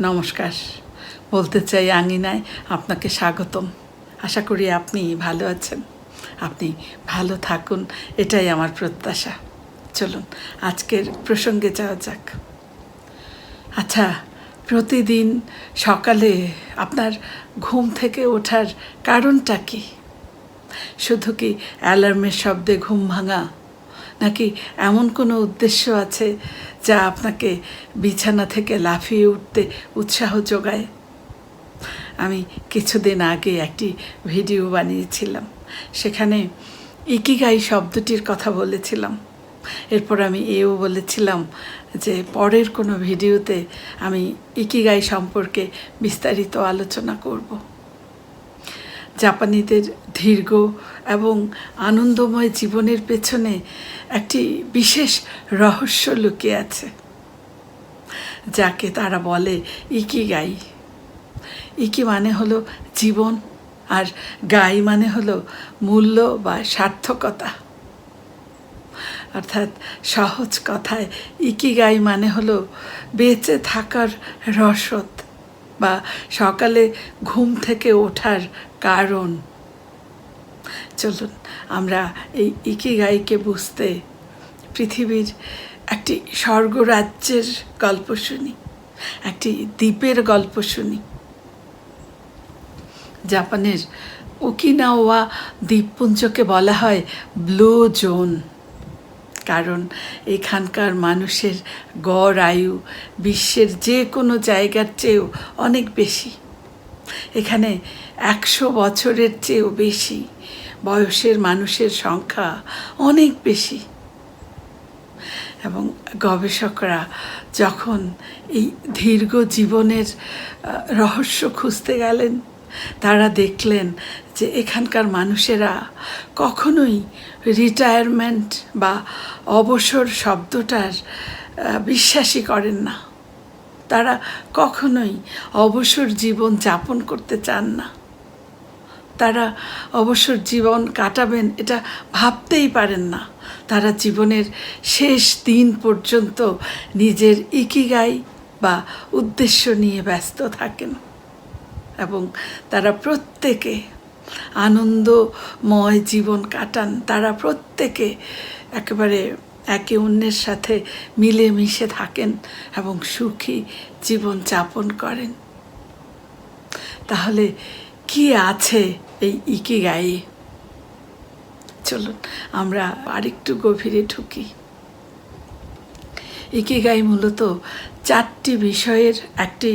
নমস্কার। বলতে চাই আঙিনায় আপনাকে স্বাগতম। আশা করি আপনি ভালো আছেন, আপনি ভালো থাকুন, এটাই আমার প্রত্যাশা। চলুন আজকের প্রসঙ্গে যাওয়া যাক। আচ্ছা, প্রতিদিন সকালে আপনার ঘুম থেকে ওঠার কারণটা কি? শুধু কি অ্যালার্মের শব্দে ঘুম ভাঙা, নাকি এমন কোনো উদ্দেশ্য আছে যা আপনাকে বিছানা থেকে লাফিয়ে উঠতে উৎসাহ যোগায়? আমি কিছুদিন আগে একটি ভিডিও বানিয়েছিলাম, সেখানে ইকিগাই শব্দটির কথা বলেছিলাম। এরপর আমি এও বলেছিলাম যে পরের কোনো ভিডিওতে আমি ইকিগাই সম্পর্কে বিস্তারিত আলোচনা করব। জাপানিদের দীর্ঘ এবং আনন্দময় জীবনের পেছনে একটি বিশেষ রহস্য লুকিয়ে আছে, যাকে তারা বলে ইকিগাই। ইকি মানে হলো জীবন, আর গাই মানে হলো মূল্য বা সার্থকতা। অর্থাৎ সহজ কথায় ইকিগাই মানে হলো বেঁচে থাকার রসদ বা সকালে ঘুম থেকে ওঠার কারণ। চলুন আমরা এই ইকিগাইকে বুঝতে পৃথিবীর একটি স্বর্গরাজ্যের গল্প শুনি, একটি দ্বীপের গল্প শুনি। জাপানের ওকিনাওয়া দ্বীপপুঞ্জকে বলা হয় ব্লু জোন, কারণ এখানকার মানুষের গড় আয়ু বিশ্বের যে কোনো জায়গার চেয়েও অনেক বেশি। এখানে 100 বছরের চেয়েও বেশি বয়সের মানুষের সংখ্যা অনেক বেশি। এবং গবেষকরা যখন এই দীর্ঘ জীবনের রহস্য খুঁজতে গেলেন, তারা দেখলেন যে এখানকার মানুষেরা কখনোই রিটায়ারমেন্ট বা অবসর শব্দটার বিশ্বাসই করেন না। তারা কখনোই অবসর জীবন যাপন করতে চান না। তারা অবসর জীবন কাটাবেন এটা ভাবতেই পারেন না। তারা জীবনের শেষ দিন পর্যন্ত নিজের ইকিগাই বা উদ্দেশ্য নিয়ে ব্যস্ত থাকেন, এবং তারা প্রত্যেকে আনন্দময় জীবন কাটান। তারা প্রত্যেকে একেবারে একে অন্যের সাথে মিলেমিশে থাকেন এবং সুখী জীবন যাপন করেন। তাহলে কি আছে এই ইকিগাই? চলুন আমরা আরেকটু গভীরে ঢুকি। ইকিগাই মূলত 4টি বিষয়ের একটি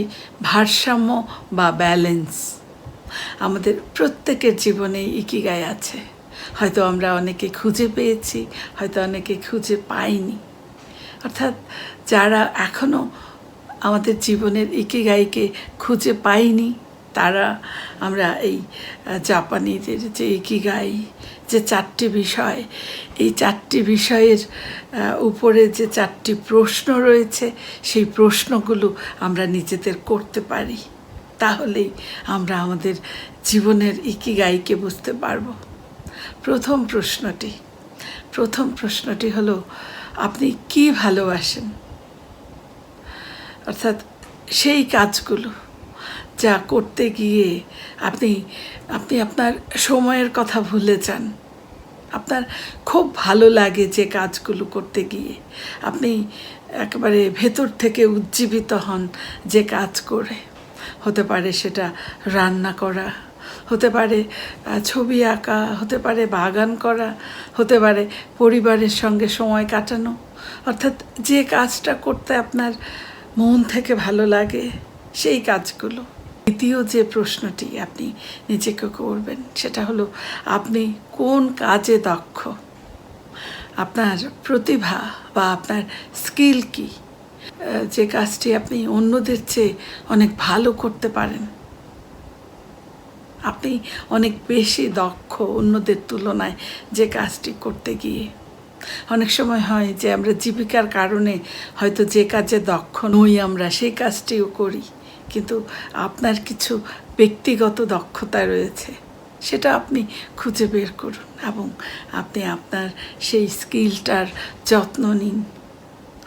ভারসাম্য বা ব্যালেন্স। আমাদের প্রত্যেকের জীবনে ইকিগাই আছে। হয়তো আমরা অনেকে খুঁজে পেয়েছি, হয়তো অনেকে খুঁজে পাইনি। অর্থাৎ যারা এখনও আমাদের জীবনের ইকিগাইকে খুঁজে পাইনি, তারা আমরা এই জাপানিদের যে ইকিগাই, যে 4টি বিষয়, এই 4টি বিষয়ের উপরে যে 4টি প্রশ্ন রয়েছে, সেই প্রশ্নগুলো আমরা নিজেদের করতে পারি। তাহলেই আমরা আমাদের জীবনের ইকিগাইকে বুঝতে পারব। প্রথম প্রশ্নটি হলো, আপনি কি ভালোবাসেন? অর্থাৎ সেই কাজগুলো যা করতে গিয়ে আপনি আপনার সময়ের কথা ভুলে যান। আপনার খুব ভালো লাগে যে কাজগুলো করতে গিয়ে, আপনি একেবারে ভেতর থেকে উজ্জীবিত হন যে কাজ করে। হতে পারে সেটা রান্না করা, হতে পারে ছবি আঁকা, হতে পারে বাগান করা, হতে পারে পরিবারের সঙ্গে সময় কাটানো। অর্থাৎ যে কাজটা করতে আপনার মন থেকে ভালো লাগে, সেই কাজগুলো। দ্বিতীয় যে প্রশ্নটি আপনি নিজেকে করবেন, সেটা হলো, আপনি কোন কাজে দক্ষ? আপনার প্রতিভা বা আপনার স্কিল কি? যে কাজটি আপনি অন্যদের চেয়ে অনেক ভালো করতে পারেন, আপনি অনেক বেশি দক্ষ অন্যদের তুলনায় যে কাজটি করতে গিয়ে। অনেক সময় হয় যে আমরা জীবিকার কারণে হয়তো যে কাজে দক্ষ নই আমরা, সেই কাজটিও করি, কিন্তু আপনার কিছু ব্যক্তিগত দক্ষতা রয়েছে, সেটা আপনি খুঁজে বের করুন এবং আপনি আপনার সেই স্কিলটার যত্ন নিন।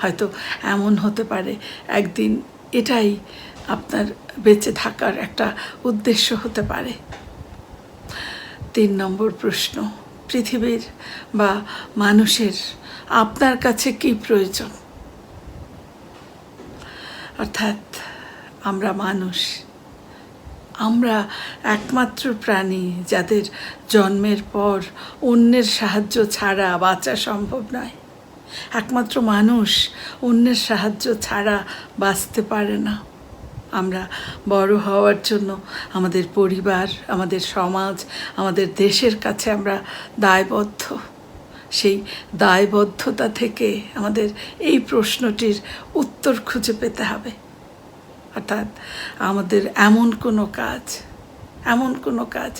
হয়তো এমন হতে পারে একদিন এটাই আপনার বেঁচে থাকার একটা উদ্দেশ্য হতে পারে। 3 নম্বর প্রশ্ন, পৃথিবীর বা মানুষের আপনার কাছে কি প্রয়োজন? অর্থাৎ আমরা মানুষ, আমরা একমাত্র প্রাণী যাদের জন্মের পর অন্যের সাহায্য ছাড়া বাঁচা সম্ভব নয়। একমাত্র মানুষ অন্যের সাহায্য ছাড়া বাঁচতে পারে না। আমরা বড় হওয়ার জন্য আমাদের পরিবার, আমাদের সমাজ, আমাদের দেশের কাছে আমরা দায়বদ্ধ। সেই দায়বদ্ধতা থেকে আমাদের এই প্রশ্নটির উত্তর খুঁজে পেতে হবে। অর্থাৎ আমাদের এমন কোনো কাজ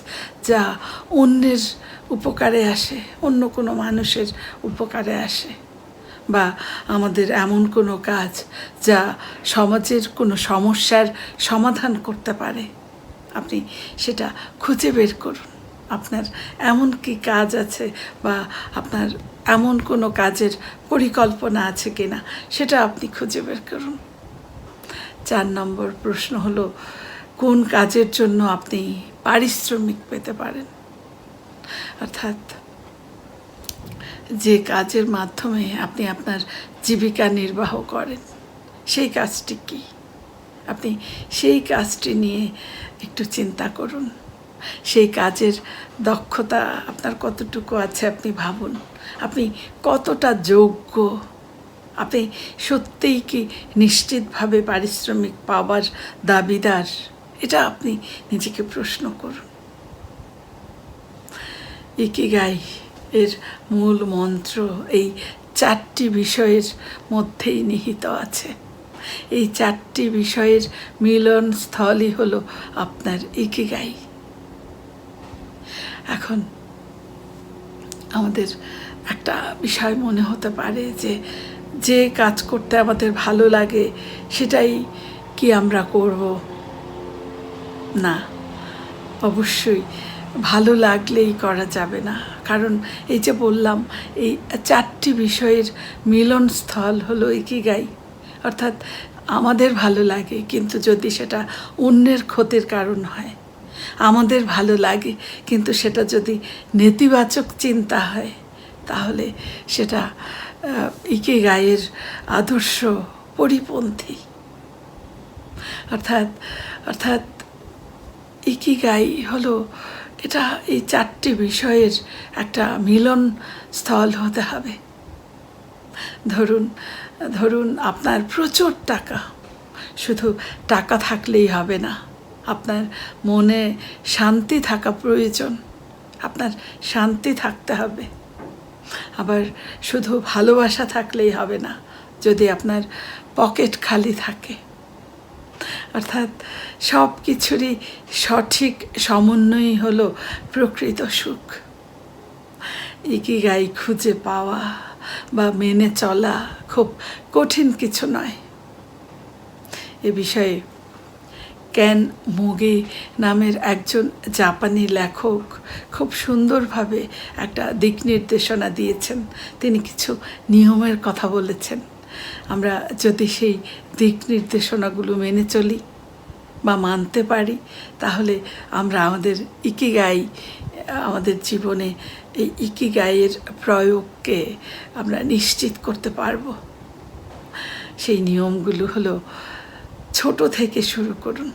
যা অন্যের উপকারে আসে, অন্য কোনো মানুষের উপকারে আসে, বা আমাদের এমন কোনো কাজ যা সমাজের কোনো সমস্যার সমাধান করতে পারে। আপনি সেটা খুঁজে বের করুন। আপনার এমন কি কাজ আছে, বা আপনার এমন কোনো কাজের পরিকল্পনা আছে কিনা, সেটা আপনি খুঁজে বের করুন। 4 নম্বর প্রশ্ন হলো, কোন কাজের জন্য আপনি পারিশ্রমিক পেতে পারেন? অর্থাৎ যে কাজের মাধ্যমে আপনি আপনার জীবিকা নির্বাহ করেন, সেই কাজটি কী? আপনি সেই কাজটি নিয়ে একটু চিন্তা করুন। সেই কাজের দক্ষতা আপনার কতটুকু আছে আপনি ভাবুন। আপনি কতটা যোগ্য? আপনি সত্যিই কি নিশ্চিতভাবে পারিশ্রমিক পাওয়ার দাবিদার? এটা আপনি নিজেকে প্রশ্ন করুন। ইকিগাই এর মূল মন্ত্র এই 4টি বিষয়ের মধ্যেই নিহিত আছে। এই 4টি বিষয়ের মিলনস্থলই হলো আপনার ইকিগাই। এখন আমাদের একটা বিষয় মনে হতে পারে যে কাজ করতে আমাদের ভালো লাগে সেটাই কি আমরা করব? না, অবশ্যই ভালো লাগলেই করা যাবে না। কারণ এই যে বললাম, এই 4টি বিষয়ের মিলনস্থল হলো ইকিগাই। অর্থাৎ আমাদের ভালো লাগে, কিন্তু যদি সেটা অন্যের ক্ষতির কারণ হয়। আমাদের ভালো লাগে, কিন্তু সেটা যদি নেতিবাচক চিন্তা হয়, তাহলে সেটা ইকিগাইয়ের আদর্শ পরিপন্থী। অর্থাৎ ইকিগাই হলো এটা এই 4টি বিষয়ের একটা মিলন স্থল হতে হবে। ধরুন আপনার প্রচুর টাকা, শুধু টাকা থাকলেই হবে না, আপনার মনে শান্তি থাকা প্রয়োজন। আপনার শান্তি থাকতে হবে। আবার শুধু ভালোবাসা থাকলেই হবে না, যদি আপনার পকেট খালি থাকে। অর্থাৎ সব কিছুরই সঠিক সমন্বয়ই হলো প্রকৃত সুখ। ইকিগাই খুঁজে পাওয়া বা মেনে চলা খুব কঠিন কিছু নয়। এ বিষয়ে কেন মোগি নামের একজন জাপানি লেখক খুব সুন্দরভাবে একটা দিক নির্দেশনা দিয়েছেন। তিনি কিছু নিয়মের কথা বলেছেন। আমরা যদি সেই দিক নির্দেশনাগুলো মেনে চলি বা মানতে পারি, তাহলে আমরা আমাদের ইকিগাই, আমাদের জীবনে এই ইকিগাইয়ের প্রয়োগকে আমরা নিশ্চিত করতে পারবো। সেই নিয়মগুলো হলো, ছোট থেকে শুরু করুন।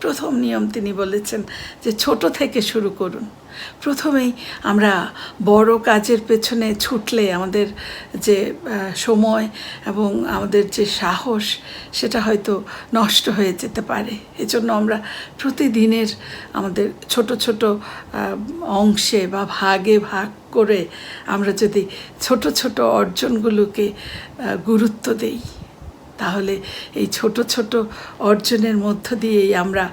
প্রথম নিয়ম তিনি বলেছেন যে ছোট থেকে শুরু করুন। প্রথমেই আমরা বড় কাজের পেছনে ছুটলে আমাদের যে সময় এবং আমাদের যে সাহস, সেটা হয়তো নষ্ট হয়ে যেতে পারে। এজন্য আমরা প্রতিদিনের আমাদের ছোট ছোট অংশে বা ভাগে ভাগ করে আমরা যদি ছোট ছোট অর্জনগুলোকে গুরুত্ব দেই, তাহলে এই ছোট ছোট অর্জনের মধ্য দিয়েই আমরা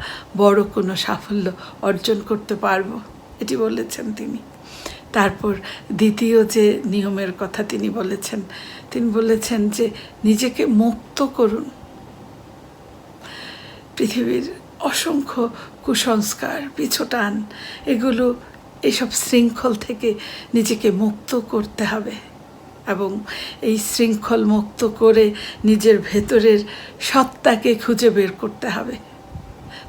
বড় কোনো সাফল্য অর্জন করতে পারবো, এটি বলেছেন তিনি। তারপর দ্বিতীয় যে নিয়মের কথা তিনি বলেছেন যে নিজেকে মুক্ত করুন। পৃথিবীর অসংখ্য কুসংস্কার, পিছুটান, এসব শৃঙ্খল থেকে নিজেকে মুক্ত করতে হবে। এবং এই শৃঙ্খল মুক্ত করে নিজের ভেতরের সত্তাকে খুঁজে বের করতে হবে।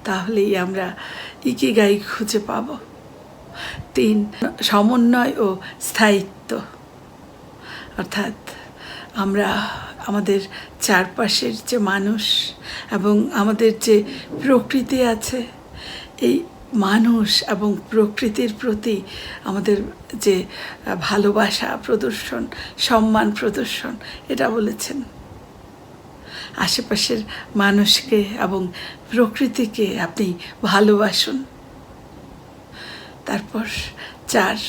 তাহলেই আমরা ইকিগাই খুঁজে পাব। 3, সমন্বয় ও স্থায়িত্ব। অর্থাৎ আমরা আমাদের চারপাশের যে মানুষ এবং আমাদের যে প্রকৃতি আছে, এই মানুষ এবং প্রকৃতির প্রতি আমাদের যে ভালোবাসা প্রদর্শন, সম্মান প্রদর্শন, এটা বলেছেন। আশেপাশের মানুষকে এবং প্রকৃতিকে আপনি ভালোবাসুন। তারপর 4,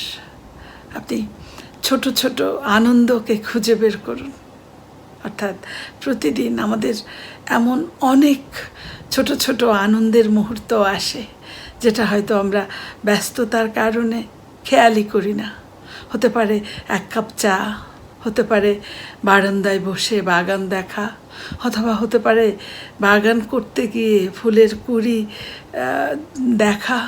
আপনি ছোট ছোট আনন্দকে খুঁজে বের করুন। অর্থাৎ প্রতিদিন আমাদের এমন অনেক ছোট ছোট আনন্দের মুহূর্ত আসে, যেটা হয়তো আমরা ব্যস্ততার কারণে খেয়ালই করি না। হতে পারে 1 কাপ চা, হতে পারে বারান্দায় বসে বাগান দেখা, অথবা হতে পারে বাগান করতে গিয়ে ফুলের কুঁড়ি দেখা।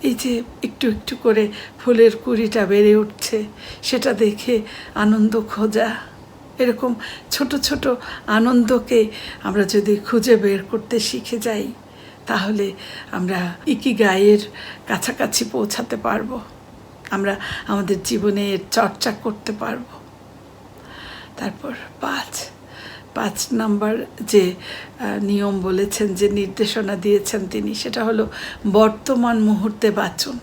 এই যে একটু একটু করে ফুলের কুঁড়িটা বেড়ে উঠছে, সেটা দেখে আনন্দ খোঁজা। এরকম ছোট ছোট আনন্দকে আমরা যদি খুঁজে বের করতে শিখে যাই, তাহলে আমরা ইকিগাইয়ের কাছাকাছি পৌঁছাতে পারবো। আমরা আমাদের জীবনে এর চর্চা করতে পারবো। তারপর 5 নম্বর যে নিয়ম বলেছেন, যে নির্দেশনা দিয়েছেন তিনি, সেটা হলো বর্তমান মুহূর্তে বাঁচুন।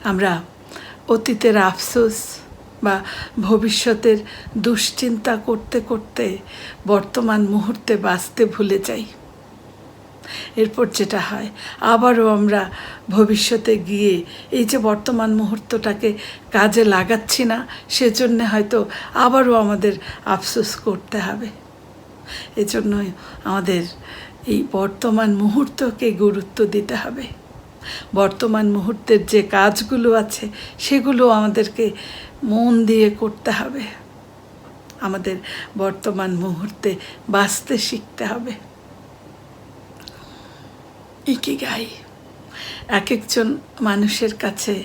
আমরা অতীতের আফসোস বা ভবিষ্যতের দুশ্চিন্তা করতে করতে বর্তমান মুহূর্তে বাঁচতে ভুলে যাই। এরপর যেটা হয়, আবারও আমরা ভবিষ্যতে গিয়ে এই যে বর্তমান মুহূর্তটাকে কাজে লাগাচ্ছি না, সেজন্য হয়তো আবারও আমাদের আফসোস করতে হবে। এজন্যই আমাদের এই বর্তমান মুহূর্তকে গুরুত্ব দিতে হবে। বর্তমান মুহূর্তের যে কাজগুলো আছে, সেগুলো আমাদেরকে মন দিয়ে করতে হবে। আমাদের বর্তমান মুহূর্তে বাঁচতে শিখতে হবে। ইকিগাই, এক একজন মানুষের কাছে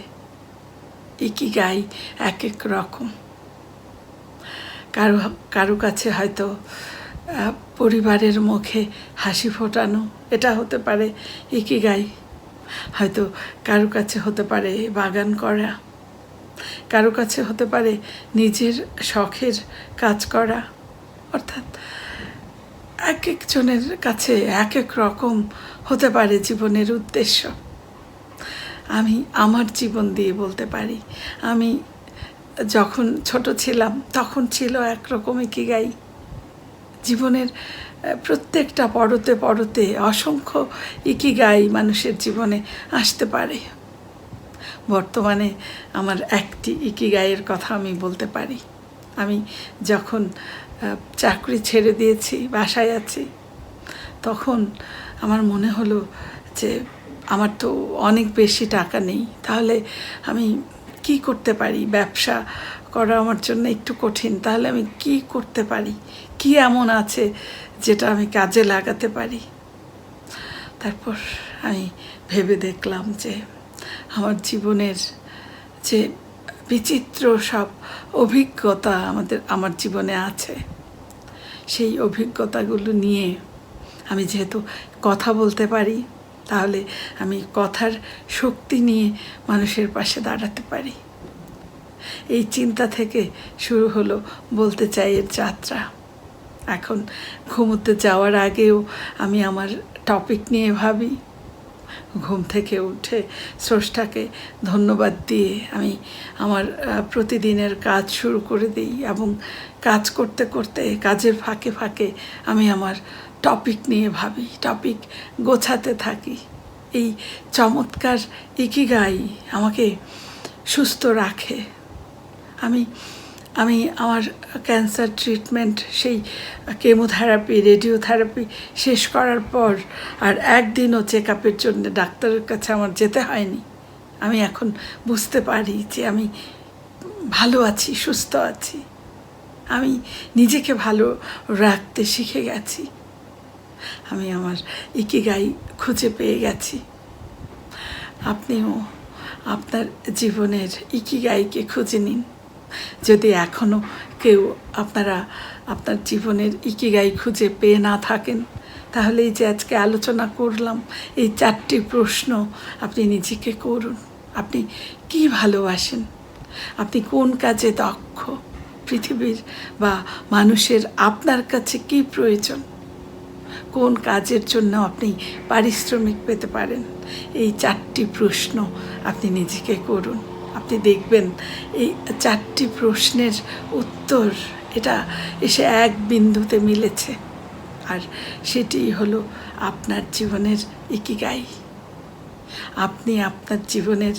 ইকিগাই এক এক রকম। কারো কাছে হয়তো পরিবারের মুখে হাসি ফোটানো, এটা হতে পারে ইকিগাই। হয়তো কারো কাছে হতে পারে বাগান করা, কারো কাছে হতে পারে নিজের শখের কাজ করা। অর্থাৎ এক একজনের কাছে এক এক রকম হতে পারে জীবনের উদ্দেশ্য। আমি আমার জীবন দিয়ে বলতে পারি, আমি যখন ছোট ছিলাম তখন ছিল একরকম ইকিগাই। জীবনের প্রত্যেকটা পড়তে পড়তে অসংখ্য ইকিগাই মানুষের জীবনে আসতে পারে। বর্তমানে আমার একটি ইকিগাইয়ের কথা আমি বলতে পারি। আমি যখন চাকরি ছেড়ে দিয়েছি, বাসায় আছি, তখন আমার মনে হলো যে আমার তো অনেক বেশি টাকা নেই, তাহলে আমি কি করতে পারি? ব্যবসা করা আমার জন্য একটু কঠিন, তাহলে আমি কি করতে পারি? কি এমন আছে যেটা আমি কাজে লাগাতে পারি? তারপর আমি ভেবে দেখলাম যে আমার জীবনের যে বিচিত্র সব অভিজ্ঞতা আমার জীবনে আছে, সেই অভিজ্ঞতাগুলো নিয়ে আমি যেহেতু কথা বলতে পারি, তাহলে আমি কথার শক্তি নিয়ে মানুষের পাশে দাঁড়াতে পারি। এই চিন্তা থেকে শুরু হলো বলতে চাই এর যাত্রা। এখন ঘুমোতে যাওয়ার আগেও আমি আমার টপিক নিয়ে ভাবি। ঘুম থেকে উঠে স্রষ্টাকে ধন্যবাদ দিয়ে আমি আমার প্রতিদিনের কাজ শুরু করে দিই, এবং কাজ করতে করতে কাজের ফাঁকে ফাঁকে আমি আমার টপিক নিয়ে ভাবি, টপিক গোছাতে থাকি। এই চমৎকার ইকিগাই আমাকে সুস্থ রাখে। আমি আমার ক্যান্সার ট্রিটমেন্ট, সেই কেমোথেরাপি, রেডিওথেরাপি শেষ করার পর আর একদিনও চেক আপের জন্য ডাক্তারের কাছে আমার যেতে হয়নি। আমি এখন বুঝতে পারি যে আমি ভালো আছি, সুস্থ আছি। আমি নিজেকে ভালো রাখতে শিখে গেছি। আমি আমার ইকিগাই খুঁজে পেয়ে গেছি। আপনিও আপনার জীবনের ইকিগাইকে খুঁজে নিন। যদি এখনও কেউ আপনারা আপনার জীবনের ইকিগাই খুঁজে পেয়ে না থাকেন, তাহলে এই যে আজকে আলোচনা করলাম এই 4টি প্রশ্ন আপনি নিজেকে করুন। আপনি কি ভালোবাসেন? আপনি কোন কাজে দক্ষ? পৃথিবীর বা মানুষের আপনার কাছে কি প্রয়োজন? কোন কাজের জন্য আপনি পারিশ্রমিক পেতে পারেন? এই 4টি প্রশ্ন আপনি নিজেকে করুন। আপনি দেখবেন এই 4টি প্রশ্নের উত্তর এটা এসে এক বিন্দুতে মিলেছে, আর সেটি হলো আপনার জীবনের ইকিগাই। আপনি আপনার জীবনের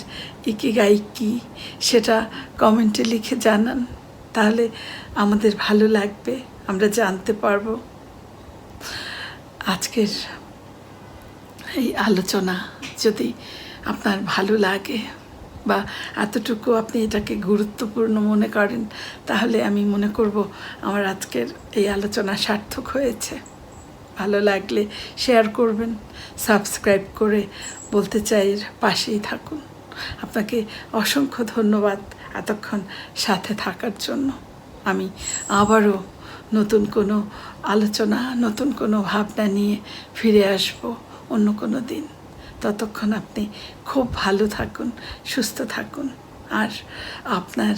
ইকিগাই কি সেটা কমেন্টে লিখে জানান, তাহলে আমাদের ভালো লাগবে, আমরা জানতে পারবো। আজকের এই আলোচনা যদি আপনার ভালো লাগে বা এতটুকু আপনি এটাকে গুরুত্বপূর্ণ মনে করেন, তাহলে আমি মনে করব আমার আজকের এই আলোচনা সার্থক হয়েছে। ভালো লাগলে শেয়ার করবেন, সাবস্ক্রাইব করে বলতে চাই পাশেই থাকুন। আপনাকে অসংখ্য ধন্যবাদ এতক্ষণ সাথে থাকার জন্য। আমি আবারও নতুন কোনো আলোচনা, নতুন কোনো ভাবনা নিয়ে ফিরে আসব অন্য কোনো দিন। ততক্ষণ আপনি খুব ভালো থাকুন, সুস্থ থাকুন, আর আপনার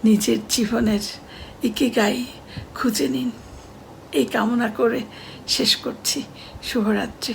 নিজের জীবনের ইকিগাই খুঁজে নিন। এই কামনা করে শেষ করছি। শুভরাত্রি।